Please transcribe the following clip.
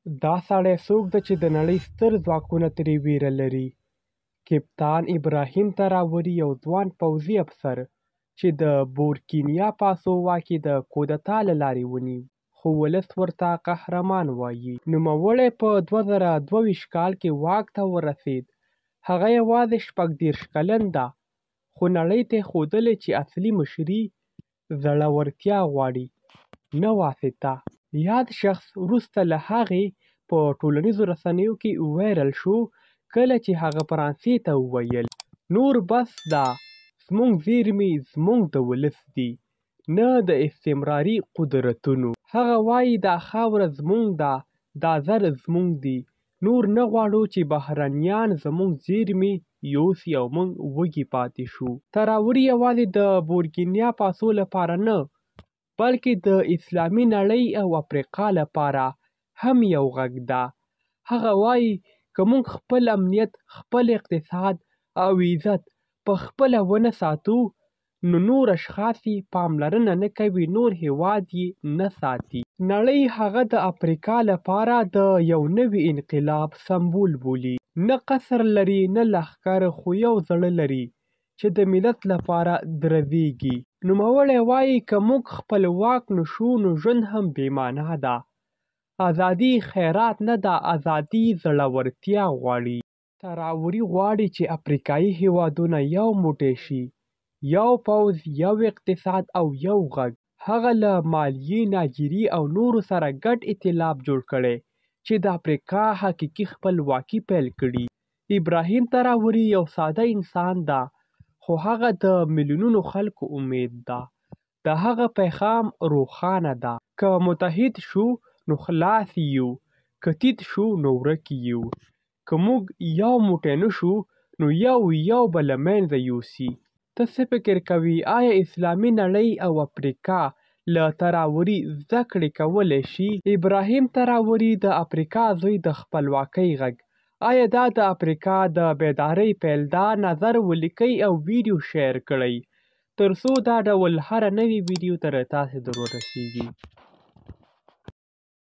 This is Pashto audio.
دا سړی څوک ده چې د نړۍ ستر ځواکونه ترې ویره لري؟ کپتان ابراهیم تراوري یو ځوان پوځي افسر چې د بورکینیا فاسو واک یې د کودتا له لارې ونیو، خو ولس ورته قهرمان وایي. نوموړی په 2022 کال کې واک ته ورسېد. هغه یوازې 36 کلن ده، خو نړۍ ته یې ښودلې چې اصلي مشري زړورتیا غواړي، نه واسطه. یاد شخص وروسته له هغې په ټولنیزو رسنیو کې وایرل شو کله چې هغه فرانسې ته وویل: نور بس ده، زموږ زیرمې زموږ د ولس دي، نه د استعماري قدرتونو. هغه وایي دا خاوره زموږ ده، دا زر زموږ دي، نور نه غواړو چې بهرنیان زموږ زیرمې یوسي او موږ وږي پاتې شو. تراوري یوازې د بورکینیا فاسو لپاره نه، بلکې د اسلامي نړۍ او افریقا لپاره هم یو غږ ده. هغه وایي که موږ خپل امنیت، خپل اقتصاد او عزت په خپله ونه ساتو، نو نور اشخاص یې پاملرنه نه کوي، نور هیواد یې نه ساتي. نړۍ هغه د افریقا لپاره د یو نوي انقلاب سمبول بولي. نه قصر لري، نه لښکر، خو یو زړه لري چې د ملت لپاره درزېږي. نوموړی وایي که موږ خپلواک نه شو نو ژوند هم بېمانا ده. ازادي خیرات نه ده، ازادي زړورتیا غواړي. تراوري غواړي چې افریقایي هېوادونه یو موټی شي، یو پوځ، یو اقتصاد او یو غږ. هغه له مالیې، نایجیري او نورو سره ګډ ائتلاف جوړ کړی چې د افریقا حقیقي خپلواکي پیل کړي. ابراهیم تراوري یو ساده انسان ده، خو هغه د میلیونونو خلکو امید ده. د هغه پیغام روښانه ده: که متحد شو نو خلاص یو، که تیت شو نو ورک یو. که موږ یو موټی نه شو نو یو به له منځه یوسي. ته څه فکر کوې؟ آیا اسلامي نړۍ او افریقا له تراوري زده کړې کولی شي؟ ابراهیم تراوري د افریقا زوی، د خپلواکۍ غږ. آیا دا د افریقا د بیدارۍ پیل ده؟ نظر ولیکئ او ویډیو شیر کړئ ترڅو دا ډول هره نوې ویډیو تر تاسې در ورسیږي.